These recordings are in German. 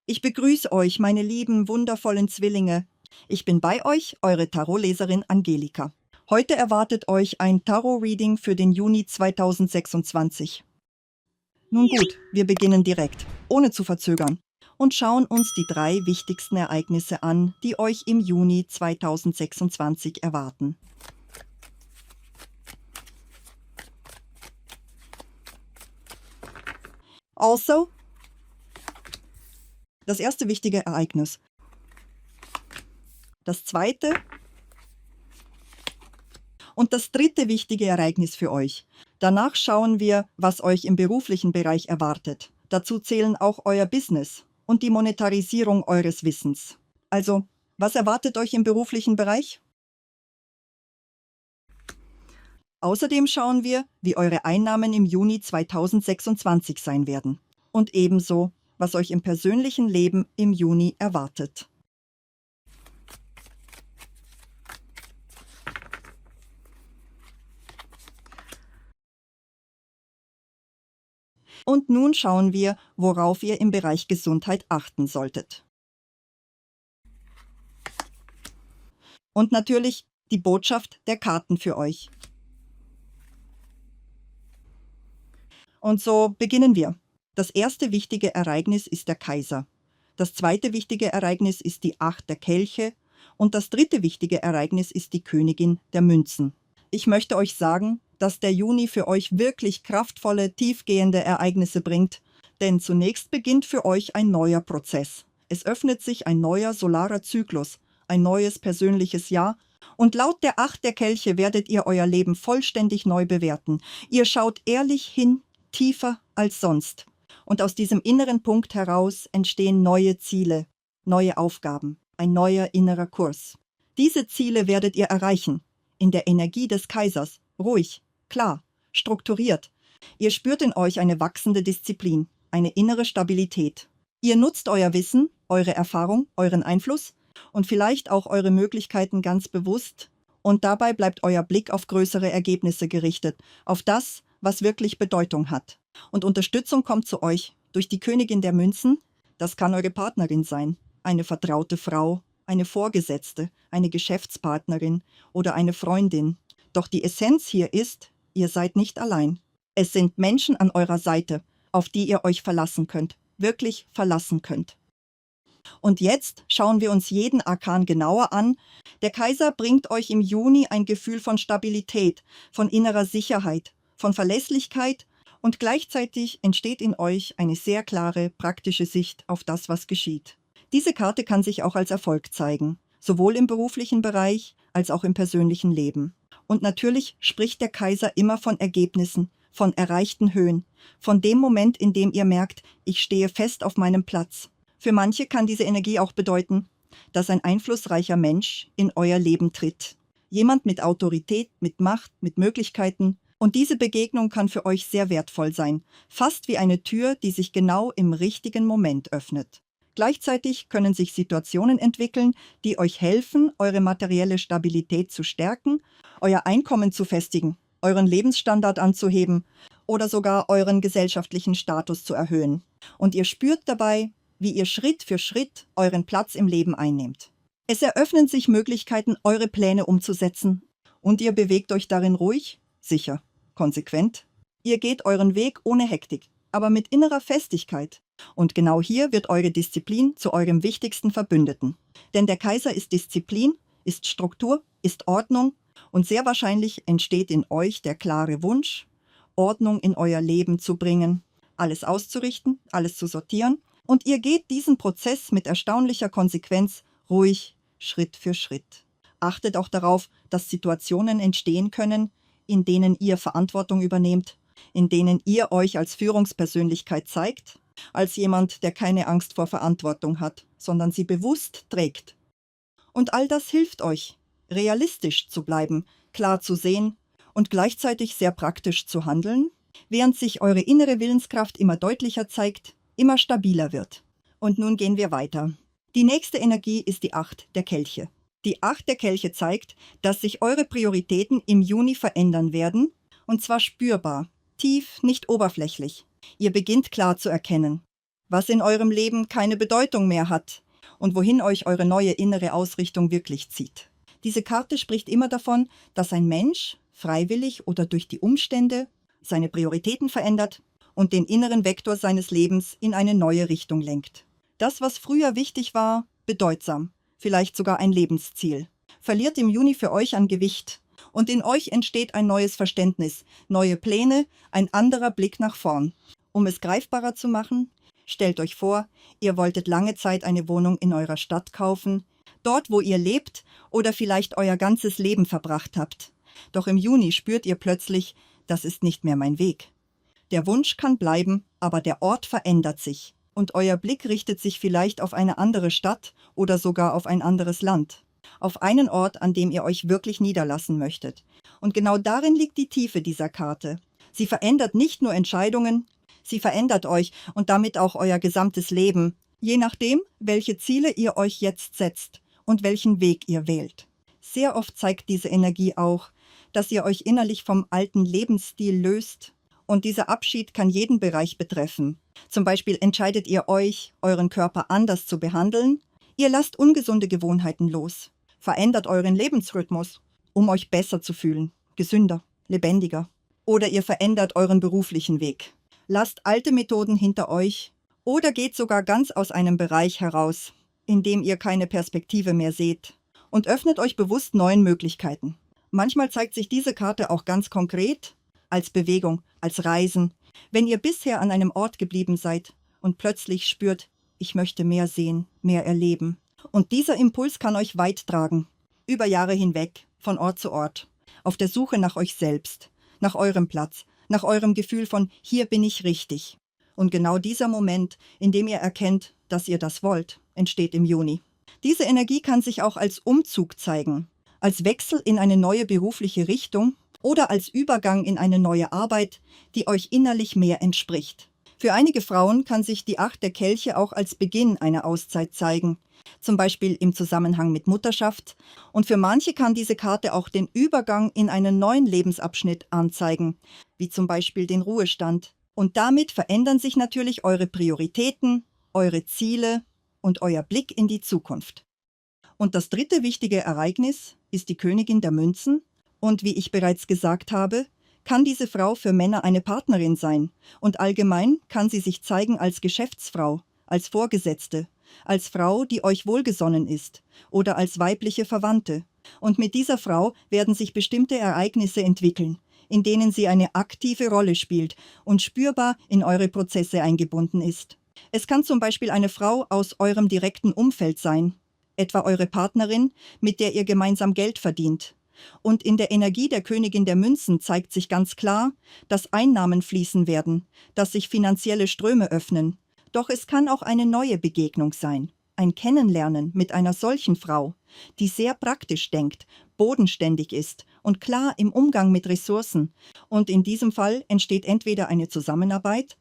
Ich begrüße euch, meine lieben, wundervollen Zwillinge. Ich bin bei euch, eure Tarotleserin Angelika. Heute erwartet euch ein Tarot-Reading für den Juni 2026. Nun gut, wir beginnen direkt, ohne zu verzögern, und schauen uns die 3 wichtigsten Ereignisse an, die euch im Juni 2026 erwarten. Also, das erste wichtige Ereignis. Das zweite und das dritte wichtige Ereignis für euch. Danach schauen wir, was euch im beruflichen Bereich erwartet. Dazu zählen auch euer Business und die Monetarisierung eures Wissens. Also, was erwartet euch im beruflichen Bereich? Außerdem schauen wir, wie eure Einnahmen im Juni 2026 sein werden. Und ebenso, was euch im persönlichen Leben im Juni erwartet. Und nun schauen wir, worauf ihr im Bereich Gesundheit achten solltet. Und natürlich die Botschaft der Karten für euch. Und so beginnen wir. Das erste wichtige Ereignis ist der Kaiser. Das zweite wichtige Ereignis ist die 8 der Kelche. Und das dritte wichtige Ereignis ist die Königin der Münzen. Ich möchte euch sagen, dass der Juni für euch wirklich kraftvolle, tiefgehende Ereignisse bringt, denn zunächst beginnt für euch ein neuer Prozess. Es öffnet sich ein neuer solarer Zyklus, ein neues persönliches Jahr, und laut der 8 der Kelche werdet ihr euer Leben vollständig neu bewerten. Ihr schaut ehrlich hin, tiefer als sonst. Und aus diesem inneren Punkt heraus entstehen neue Ziele, neue Aufgaben, ein neuer innerer Kurs. Diese Ziele werdet ihr erreichen, in der Energie des Kaisers, ruhig, klar, strukturiert. Ihr spürt in euch eine wachsende Disziplin, eine innere Stabilität. Ihr nutzt euer Wissen, eure Erfahrung, euren Einfluss und vielleicht auch eure Möglichkeiten ganz bewusst. Und dabei bleibt euer Blick auf größere Ergebnisse gerichtet, auf das, was wirklich Bedeutung hat. Und Unterstützung kommt zu euch durch die Königin der Münzen. Das kann eure Partnerin sein, eine vertraute Frau, eine Vorgesetzte, eine Geschäftspartnerin oder eine Freundin. Doch die Essenz hier ist, ihr seid nicht allein. Es sind Menschen an eurer Seite, auf die ihr euch verlassen könnt, wirklich verlassen könnt. Und jetzt schauen wir uns jeden Arkan genauer an. Der Kaiser bringt euch im Juni ein Gefühl von Stabilität, von innerer Sicherheit, von Verlässlichkeit und gleichzeitig entsteht in euch eine sehr klare, praktische Sicht auf das, was geschieht. Diese Karte kann sich auch als Erfolg zeigen, sowohl im beruflichen Bereich als auch im persönlichen Leben. Und natürlich spricht der Kaiser immer von Ergebnissen, von erreichten Höhen, von dem Moment, in dem ihr merkt, ich stehe fest auf meinem Platz. Für manche kann diese Energie auch bedeuten, dass ein einflussreicher Mensch in euer Leben tritt. Jemand mit Autorität, mit Macht, mit Möglichkeiten. Und diese Begegnung kann für euch sehr wertvoll sein, fast wie eine Tür, die sich genau im richtigen Moment öffnet. Gleichzeitig können sich Situationen entwickeln, die euch helfen, eure materielle Stabilität zu stärken, euer Einkommen zu festigen, euren Lebensstandard anzuheben oder sogar euren gesellschaftlichen Status zu erhöhen. Und ihr spürt dabei, wie ihr Schritt für Schritt euren Platz im Leben einnehmt. Es eröffnen sich Möglichkeiten, eure Pläne umzusetzen. Und ihr bewegt euch darin ruhig, sicher, konsequent. Ihr geht euren Weg ohne Hektik, aber mit innerer Festigkeit. Und genau hier wird eure Disziplin zu eurem wichtigsten Verbündeten. Denn der Kaiser ist Disziplin, ist Struktur, ist Ordnung und sehr wahrscheinlich entsteht in euch der klare Wunsch, Ordnung in euer Leben zu bringen, alles auszurichten, alles zu sortieren. Und ihr geht diesen Prozess mit erstaunlicher Konsequenz ruhig, Schritt für Schritt. Achtet auch darauf, dass Situationen entstehen können, in denen ihr Verantwortung übernehmt, in denen ihr euch als Führungspersönlichkeit zeigt, als jemand, der keine Angst vor Verantwortung hat, sondern sie bewusst trägt. Und all das hilft euch, realistisch zu bleiben, klar zu sehen und gleichzeitig sehr praktisch zu handeln, während sich eure innere Willenskraft immer deutlicher zeigt, immer stabiler wird. Und nun gehen wir weiter. Die nächste Energie ist die 8 der Kelche. Die 8 der Kelche zeigt, dass sich eure Prioritäten im Juni verändern werden, und zwar spürbar, tief, nicht oberflächlich. Ihr beginnt klar zu erkennen, was in eurem Leben keine Bedeutung mehr hat und wohin euch eure neue innere Ausrichtung wirklich zieht. Diese Karte spricht immer davon, dass ein Mensch freiwillig oder durch die Umstände seine Prioritäten verändert und den inneren Vektor seines Lebens in eine neue Richtung lenkt. Das, was früher wichtig war, bedeutsam, vielleicht sogar ein Lebensziel, verliert im Juni für euch an Gewicht und in euch entsteht ein neues Verständnis, neue Pläne, ein anderer Blick nach vorn. Um es greifbarer zu machen, stellt euch vor, ihr wolltet lange Zeit eine Wohnung in eurer Stadt kaufen, dort, wo ihr lebt oder vielleicht euer ganzes Leben verbracht habt. Doch im Juni spürt ihr plötzlich, das ist nicht mehr mein Weg. Der Wunsch kann bleiben, aber der Ort verändert sich und euer Blick richtet sich vielleicht auf eine andere Stadt oder sogar auf ein anderes Land. Auf einen Ort, an dem ihr euch wirklich niederlassen möchtet. Und genau darin liegt die Tiefe dieser Karte. Sie verändert nicht nur Entscheidungen, sie verändert euch und damit auch euer gesamtes Leben, je nachdem, welche Ziele ihr euch jetzt setzt und welchen Weg ihr wählt. Sehr oft zeigt diese Energie auch, dass ihr euch innerlich vom alten Lebensstil löst. Und dieser Abschied kann jeden Bereich betreffen. Zum Beispiel entscheidet ihr euch, euren Körper anders zu behandeln. Ihr lasst ungesunde Gewohnheiten los. Verändert euren Lebensrhythmus, um euch besser zu fühlen, gesünder, lebendiger. Oder ihr verändert euren beruflichen Weg. Lasst alte Methoden hinter euch oder geht sogar ganz aus einem Bereich heraus, in dem ihr keine Perspektive mehr seht und öffnet euch bewusst neuen Möglichkeiten. Manchmal zeigt sich diese Karte auch ganz konkret als Bewegung, als Reisen. Wenn ihr bisher an einem Ort geblieben seid und plötzlich spürt, ich möchte mehr sehen, mehr erleben. Und dieser Impuls kann euch weit tragen, über Jahre hinweg, von Ort zu Ort, auf der Suche nach euch selbst, nach eurem Platz, nach eurem Gefühl von hier bin ich richtig. Und genau dieser Moment, in dem ihr erkennt, dass ihr das wollt, entsteht im Juni. Diese Energie kann sich auch als Umzug zeigen, als Wechsel in eine neue berufliche Richtung oder als Übergang in eine neue Arbeit, die euch innerlich mehr entspricht. Für einige Frauen kann sich die 8 der Kelche auch als Beginn einer Auszeit zeigen, zum Beispiel im Zusammenhang mit Mutterschaft. Und für manche kann diese Karte auch den Übergang in einen neuen Lebensabschnitt anzeigen, wie zum Beispiel den Ruhestand. Und damit verändern sich natürlich eure Prioritäten, eure Ziele und euer Blick in die Zukunft. Und das dritte wichtige Ereignis ist die Königin der Münzen. Und wie ich bereits gesagt habe, kann diese Frau für Männer eine Partnerin sein. Und allgemein kann sie sich zeigen als Geschäftsfrau, als Vorgesetzte, als Frau, die euch wohlgesonnen ist oder als weibliche Verwandte. Und mit dieser Frau werden sich bestimmte Ereignisse entwickeln, in denen sie eine aktive Rolle spielt und spürbar in eure Prozesse eingebunden ist. Es kann zum Beispiel eine Frau aus eurem direkten Umfeld sein, etwa eure Partnerin, mit der ihr gemeinsam Geld verdient. Und in der Energie der Königin der Münzen zeigt sich ganz klar, dass Einnahmen fließen werden, dass sich finanzielle Ströme öffnen. Doch es kann auch eine neue Begegnung sein, ein Kennenlernen mit einer solchen Frau, die sehr praktisch denkt, bodenständig ist und klar im Umgang mit Ressourcen. Und in diesem Fall entsteht entweder eine Zusammenarbeit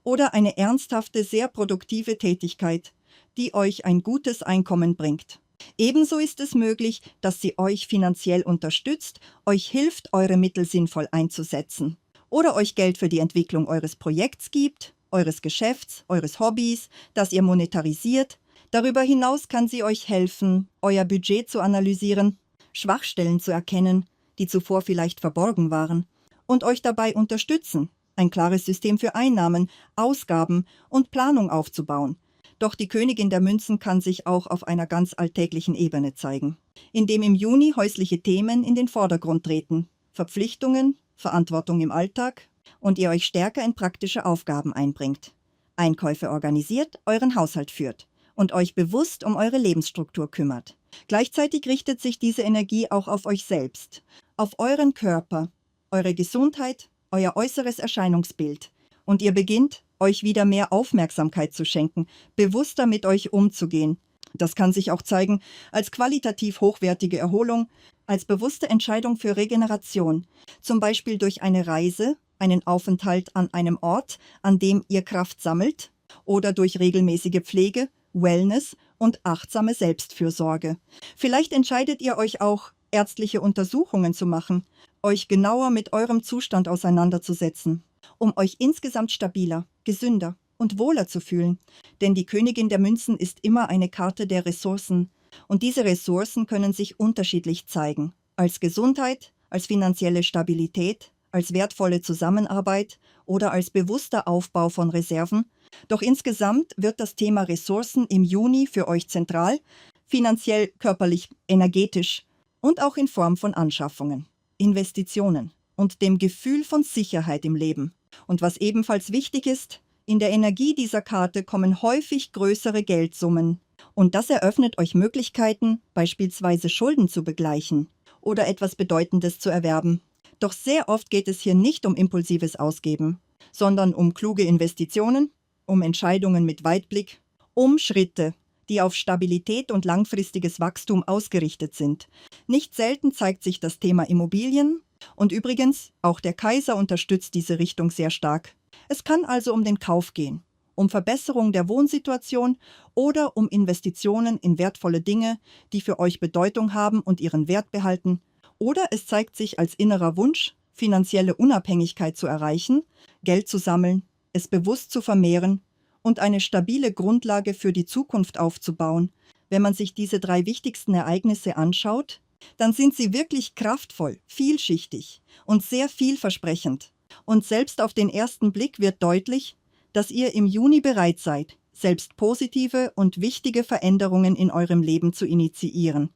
oder eine ernsthafte, sehr produktive Tätigkeit, die euch ein gutes Einkommen bringt. Ebenso ist es möglich, dass sie euch finanziell unterstützt, euch hilft, eure Mittel sinnvoll einzusetzen oder euch Geld für die Entwicklung eures Projekts gibt, eures Geschäfts, eures Hobbys, das ihr monetarisiert. Darüber hinaus kann sie euch helfen, euer Budget zu analysieren, Schwachstellen zu erkennen, die zuvor vielleicht verborgen waren, und euch dabei unterstützen, ein klares System für Einnahmen, Ausgaben und Planung aufzubauen. Doch die Königin der Münzen kann sich auch auf einer ganz alltäglichen Ebene zeigen, indem im Juni häusliche Themen in den Vordergrund treten, Verpflichtungen, Verantwortung im Alltag und ihr euch stärker in praktische Aufgaben einbringt, Einkäufe organisiert, euren Haushalt führt und euch bewusst um eure Lebensstruktur kümmert. Gleichzeitig richtet sich diese Energie auch auf euch selbst, auf euren Körper, eure Gesundheit, euer äußeres Erscheinungsbild. Und ihr beginnt, euch wieder mehr Aufmerksamkeit zu schenken, bewusster mit euch umzugehen. Das kann sich auch zeigen als qualitativ hochwertige Erholung, als bewusste Entscheidung für Regeneration, zum Beispiel durch eine Reise, einen Aufenthalt an einem Ort, an dem ihr Kraft sammelt, oder durch regelmäßige Pflege, Wellness und achtsame Selbstfürsorge. Vielleicht entscheidet ihr euch auch, ärztliche Untersuchungen zu machen, euch genauer mit eurem Zustand auseinanderzusetzen, um euch insgesamt stabiler, gesünder und wohler zu fühlen. Denn die Königin der Münzen ist immer eine Karte der Ressourcen. Und diese Ressourcen können sich unterschiedlich zeigen. Als Gesundheit, als finanzielle Stabilität, als wertvolle Zusammenarbeit oder als bewusster Aufbau von Reserven. Doch insgesamt wird das Thema Ressourcen im Juni für euch zentral, finanziell, körperlich, energetisch und auch in Form von Anschaffungen, Investitionen und dem Gefühl von Sicherheit im Leben. Und was ebenfalls wichtig ist, in der Energie dieser Karte kommen häufig größere Geldsummen. Und das eröffnet euch Möglichkeiten, beispielsweise Schulden zu begleichen oder etwas Bedeutendes zu erwerben. Doch sehr oft geht es hier nicht um impulsives Ausgeben, sondern um kluge Investitionen, um Entscheidungen mit Weitblick, um Schritte, die auf Stabilität und langfristiges Wachstum ausgerichtet sind. Nicht selten zeigt sich das Thema Immobilien und übrigens, auch der Kaiser unterstützt diese Richtung sehr stark. Es kann also um den Kauf gehen, um Verbesserung der Wohnsituation oder um Investitionen in wertvolle Dinge, die für euch Bedeutung haben und ihren Wert behalten. Oder es zeigt sich als innerer Wunsch, finanzielle Unabhängigkeit zu erreichen, Geld zu sammeln, es bewusst zu vermehren und eine stabile Grundlage für die Zukunft aufzubauen. Wenn man sich diese 3 wichtigsten Ereignisse anschaut, dann sind sie wirklich kraftvoll, vielschichtig und sehr vielversprechend. Und selbst auf den ersten Blick wird deutlich, dass ihr im Juni bereit seid, selbst positive und wichtige Veränderungen in eurem Leben zu initiieren.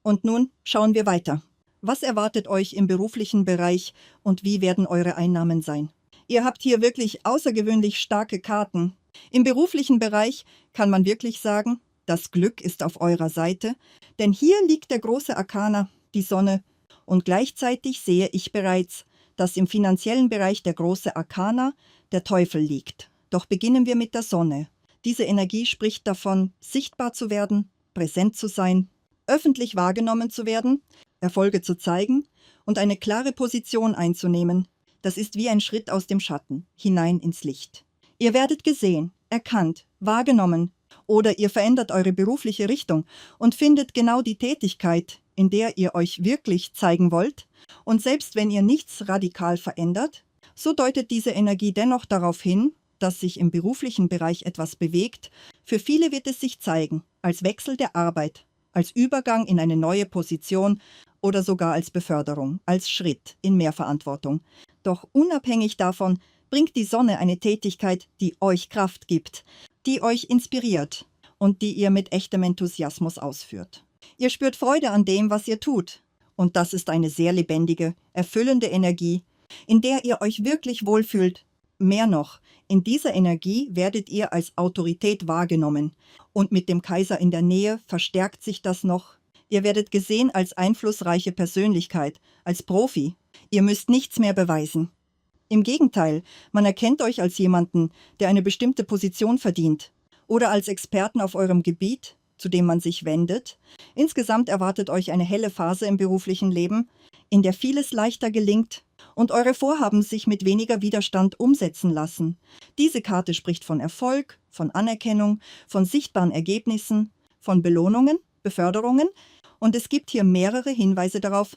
Und nun schauen wir weiter. Was erwartet euch im beruflichen Bereich und wie werden eure Einnahmen sein? Ihr habt hier wirklich außergewöhnlich starke Karten. Im beruflichen Bereich kann man wirklich sagen, das Glück ist auf eurer Seite, denn hier liegt der große Arkana, die Sonne, und gleichzeitig sehe ich bereits, dass im finanziellen Bereich der große Arkana, der Teufel, liegt. Doch beginnen wir mit der Sonne. Diese Energie spricht davon, sichtbar zu werden, präsent zu sein, öffentlich wahrgenommen zu werden, Erfolge zu zeigen und eine klare Position einzunehmen. Das ist wie ein Schritt aus dem Schatten, hinein ins Licht. Ihr werdet gesehen, erkannt, wahrgenommen oder ihr verändert eure berufliche Richtung und findet genau die Tätigkeit, in der ihr euch wirklich zeigen wollt. Und selbst wenn ihr nichts radikal verändert, so deutet diese Energie dennoch darauf hin, dass sich im beruflichen Bereich etwas bewegt. Für viele wird es sich zeigen, als Wechsel der Arbeit, als Übergang in eine neue Position oder sogar als Beförderung, als Schritt in mehr Verantwortung. Doch unabhängig davon bringt die Sonne eine Tätigkeit, die euch Kraft gibt, die euch inspiriert und die ihr mit echtem Enthusiasmus ausführt. Ihr spürt Freude an dem, was ihr tut. Und das ist eine sehr lebendige, erfüllende Energie, in der ihr euch wirklich wohlfühlt. Mehr noch, in dieser Energie werdet ihr als Autorität wahrgenommen. Und mit dem Kaiser in der Nähe verstärkt sich das noch. Ihr werdet gesehen als einflussreiche Persönlichkeit, als Profi. Ihr müsst nichts mehr beweisen. Im Gegenteil, man erkennt euch als jemanden, der eine bestimmte Position verdient oder als Experten auf eurem Gebiet, zu dem man sich wendet. Insgesamt erwartet euch eine helle Phase im beruflichen Leben, in der vieles leichter gelingt und eure Vorhaben sich mit weniger Widerstand umsetzen lassen. Diese Karte spricht von Erfolg, von Anerkennung, von sichtbaren Ergebnissen, von Belohnungen, Beförderungen und es gibt hier mehrere Hinweise darauf,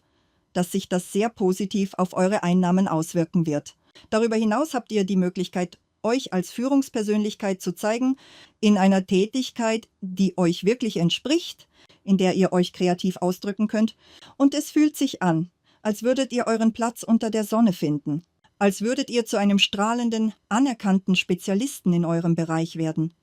dass sich das sehr positiv auf eure Einnahmen auswirken wird. Darüber hinaus habt ihr die Möglichkeit, euch als Führungspersönlichkeit zu zeigen, in einer Tätigkeit, die euch wirklich entspricht, in der ihr euch kreativ ausdrücken könnt. Und es fühlt sich an, als würdet ihr euren Platz unter der Sonne finden, als würdet ihr zu einem strahlenden, anerkannten Spezialisten in eurem Bereich werden.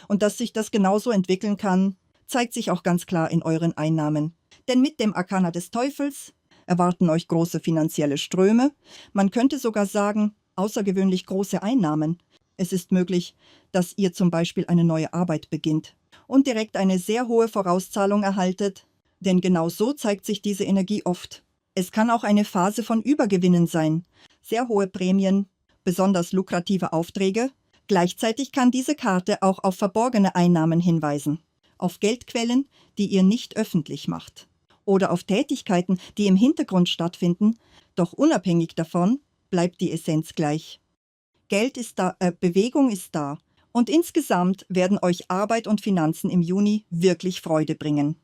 Und dass sich das genauso entwickeln kann, zeigt sich auch ganz klar in euren Einnahmen. Denn mit dem Arkana des Teufels erwarten euch große finanzielle Ströme. Man könnte sogar sagen, außergewöhnlich große Einnahmen. Es ist möglich, dass ihr zum Beispiel eine neue Arbeit beginnt und direkt eine sehr hohe Vorauszahlung erhaltet, denn genau so zeigt sich diese Energie oft. Es kann auch eine Phase von Übergewinnen sein, sehr hohe Prämien, besonders lukrative Aufträge. Gleichzeitig kann diese Karte auch auf verborgene Einnahmen hinweisen, auf Geldquellen, die ihr nicht öffentlich macht, oder auf Tätigkeiten, die im Hintergrund stattfinden, doch unabhängig davon bleibt die Essenz gleich. Geld ist da, Bewegung ist da und insgesamt werden euch Arbeit und Finanzen im Juni wirklich Freude bringen.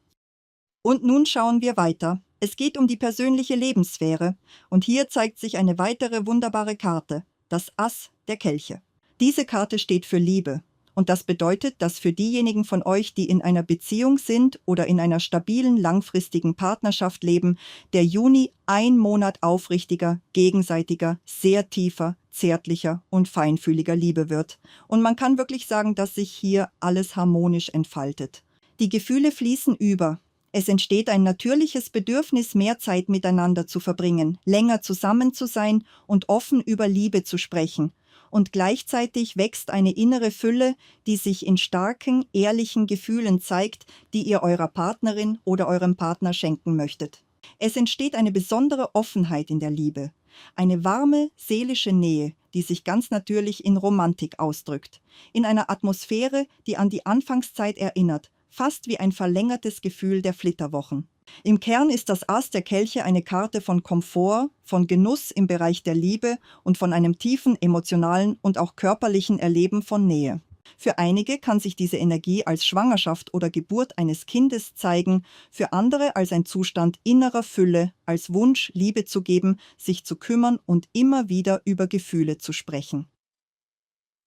Und nun schauen wir weiter. Es geht um die persönliche Lebenssphäre und hier zeigt sich eine weitere wunderbare Karte, das Ass der Kelche. Diese Karte steht für Liebe. Und das bedeutet, dass für diejenigen von euch, die in einer Beziehung sind oder in einer stabilen, langfristigen Partnerschaft leben, der Juni ein Monat aufrichtiger, gegenseitiger, sehr tiefer, zärtlicher und feinfühliger Liebe wird. Und man kann wirklich sagen, dass sich hier alles harmonisch entfaltet. Die Gefühle fließen über. Es entsteht ein natürliches Bedürfnis, mehr Zeit miteinander zu verbringen, länger zusammen zu sein und offen über Liebe zu sprechen. Und gleichzeitig wächst eine innere Fülle, die sich in starken, ehrlichen Gefühlen zeigt, die ihr eurer Partnerin oder eurem Partner schenken möchtet. Es entsteht eine besondere Offenheit in der Liebe, eine warme, seelische Nähe, die sich ganz natürlich in Romantik ausdrückt, in einer Atmosphäre, die an die Anfangszeit erinnert, fast wie ein verlängertes Gefühl der Flitterwochen. Im Kern ist das Ass der Kelche eine Karte von Komfort, von Genuss im Bereich der Liebe und von einem tiefen emotionalen und auch körperlichen Erleben von Nähe. Für einige kann sich diese Energie als Schwangerschaft oder Geburt eines Kindes zeigen, für andere als ein Zustand innerer Fülle, als Wunsch, Liebe zu geben, sich zu kümmern und immer wieder über Gefühle zu sprechen.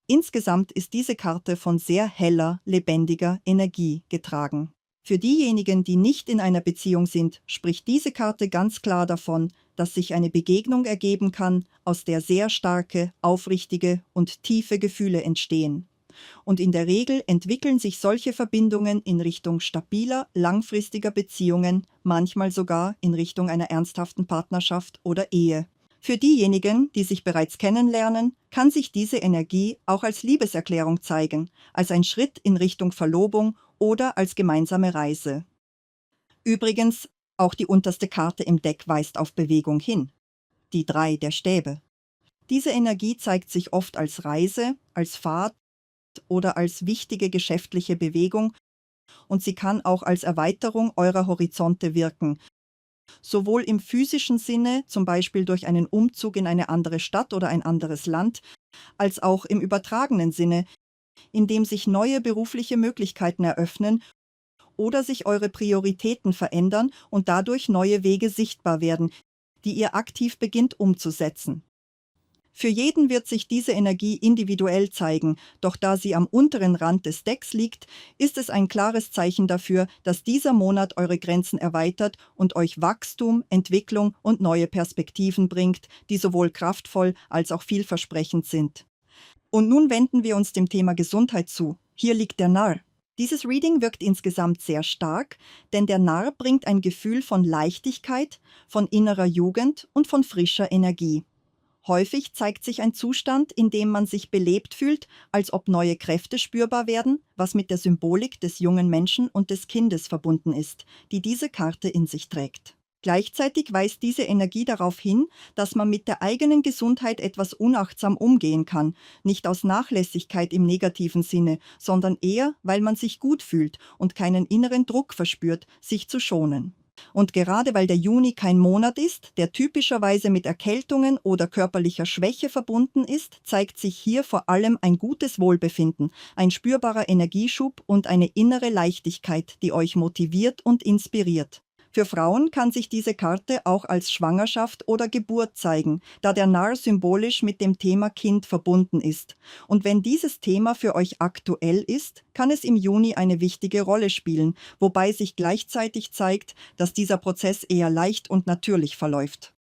Insgesamt ist diese Karte von sehr heller, lebendiger Energie getragen. Für diejenigen, die nicht in einer Beziehung sind, spricht diese Karte ganz klar davon, dass sich eine Begegnung ergeben kann, aus der sehr starke, aufrichtige und tiefe Gefühle entstehen. Und in der Regel entwickeln sich solche Verbindungen in Richtung stabiler, langfristiger Beziehungen, manchmal sogar in Richtung einer ernsthaften Partnerschaft oder Ehe. Für diejenigen, die sich bereits kennenlernen, kann sich diese Energie auch als Liebeserklärung zeigen, als ein Schritt in Richtung Verlobung oder als gemeinsame Reise. Übrigens, auch die unterste Karte im Deck weist auf Bewegung hin. Die 3 der Stäbe. Diese Energie zeigt sich oft als Reise, als Fahrt oder als wichtige geschäftliche Bewegung und sie kann auch als Erweiterung eurer Horizonte wirken. Sowohl im physischen Sinne, zum Beispiel durch einen Umzug in eine andere Stadt oder ein anderes Land, als auch im übertragenen Sinne, indem sich neue berufliche Möglichkeiten eröffnen oder sich eure Prioritäten verändern und dadurch neue Wege sichtbar werden, die ihr aktiv beginnt umzusetzen. Für jeden wird sich diese Energie individuell zeigen, doch da sie am unteren Rand des Decks liegt, ist es ein klares Zeichen dafür, dass dieser Monat eure Grenzen erweitert und euch Wachstum, Entwicklung und neue Perspektiven bringt, die sowohl kraftvoll als auch vielversprechend sind. Und nun wenden wir uns dem Thema Gesundheit zu. Hier liegt der Narr. Dieses Reading wirkt insgesamt sehr stark, denn der Narr bringt ein Gefühl von Leichtigkeit, von innerer Jugend und von frischer Energie. Häufig zeigt sich ein Zustand, in dem man sich belebt fühlt, als ob neue Kräfte spürbar werden, was mit der Symbolik des jungen Menschen und des Kindes verbunden ist, die diese Karte in sich trägt. Gleichzeitig weist diese Energie darauf hin, dass man mit der eigenen Gesundheit etwas unachtsam umgehen kann, nicht aus Nachlässigkeit im negativen Sinne, sondern eher, weil man sich gut fühlt und keinen inneren Druck verspürt, sich zu schonen. Und gerade weil der Juni kein Monat ist, der typischerweise mit Erkältungen oder körperlicher Schwäche verbunden ist, zeigt sich hier vor allem ein gutes Wohlbefinden, ein spürbarer Energieschub und eine innere Leichtigkeit, die euch motiviert und inspiriert. Für Frauen kann sich diese Karte auch als Schwangerschaft oder Geburt zeigen, da der Narr symbolisch mit dem Thema Kind verbunden ist. Und wenn dieses Thema für euch aktuell ist, kann es im Juni eine wichtige Rolle spielen, wobei sich gleichzeitig zeigt, dass dieser Prozess eher leicht und natürlich verläuft.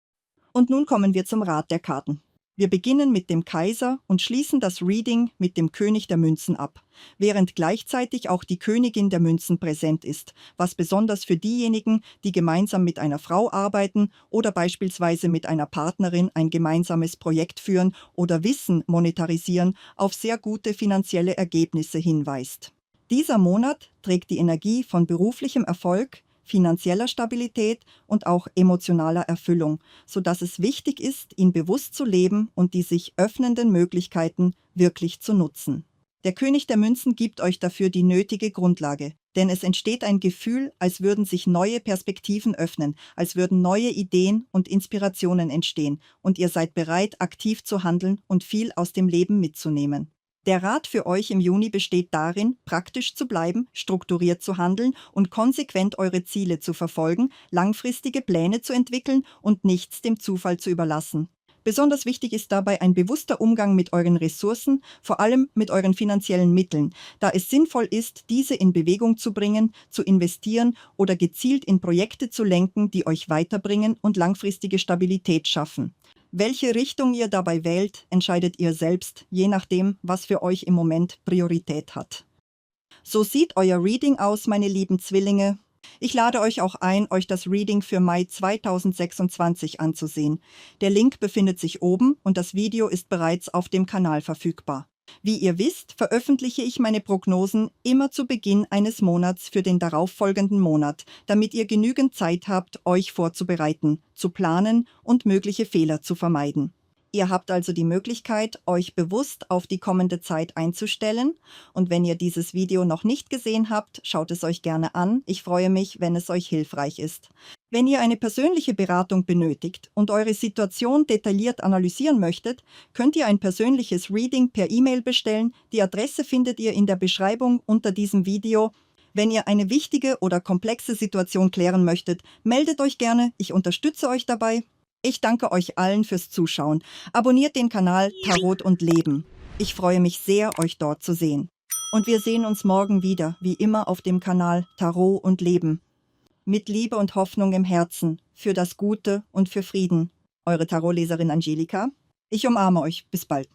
Und nun kommen wir zum Rat der Karten. Wir beginnen mit dem Kaiser und schließen das Reading mit dem König der Münzen ab, während gleichzeitig auch die Königin der Münzen präsent ist, was besonders für diejenigen, die gemeinsam mit einer Frau arbeiten oder beispielsweise mit einer Partnerin ein gemeinsames Projekt führen oder Wissen monetarisieren, auf sehr gute finanzielle Ergebnisse hinweist. Dieser Monat trägt die Energie von beruflichem Erfolg, finanzieller Stabilität und auch emotionaler Erfüllung, sodass es wichtig ist, ihn bewusst zu leben und die sich öffnenden Möglichkeiten wirklich zu nutzen. Der König der Münzen gibt euch dafür die nötige Grundlage, denn es entsteht ein Gefühl, als würden sich neue Perspektiven öffnen, als würden neue Ideen und Inspirationen entstehen und ihr seid bereit, aktiv zu handeln und viel aus dem Leben mitzunehmen. Der Rat für euch im Juni besteht darin, praktisch zu bleiben, strukturiert zu handeln und konsequent eure Ziele zu verfolgen, langfristige Pläne zu entwickeln und nichts dem Zufall zu überlassen. Besonders wichtig ist dabei ein bewusster Umgang mit euren Ressourcen, vor allem mit euren finanziellen Mitteln, da es sinnvoll ist, diese in Bewegung zu bringen, zu investieren oder gezielt in Projekte zu lenken, die euch weiterbringen und langfristige Stabilität schaffen. Welche Richtung ihr dabei wählt, entscheidet ihr selbst, je nachdem, was für euch im Moment Priorität hat. So sieht euer Reading aus, meine lieben Zwillinge. Ich lade euch auch ein, euch das Reading für Mai 2026 anzusehen. Der Link befindet sich oben und das Video ist bereits auf dem Kanal verfügbar. Wie ihr wisst, veröffentliche ich meine Prognosen immer zu Beginn eines Monats für den darauffolgenden Monat, damit ihr genügend Zeit habt, euch vorzubereiten, zu planen und mögliche Fehler zu vermeiden. Ihr habt also die Möglichkeit, euch bewusst auf die kommende Zeit einzustellen. Und wenn ihr dieses Video noch nicht gesehen habt, schaut es euch gerne an. Ich freue mich, wenn es euch hilfreich ist. Wenn ihr eine persönliche Beratung benötigt und eure Situation detailliert analysieren möchtet, könnt ihr ein persönliches Reading per E-Mail bestellen. Die Adresse findet ihr in der Beschreibung unter diesem Video. Wenn ihr eine wichtige oder komplexe Situation klären möchtet, meldet euch gerne. Ich unterstütze euch dabei. Ich danke euch allen fürs Zuschauen. Abonniert den Kanal Tarot und Leben. Ich freue mich sehr, euch dort zu sehen. Und wir sehen uns morgen wieder, wie immer auf dem Kanal Tarot und Leben. Mit Liebe und Hoffnung im Herzen, für das Gute und für Frieden. Eure Tarotleserin Angelika. Ich umarme euch. Bis bald.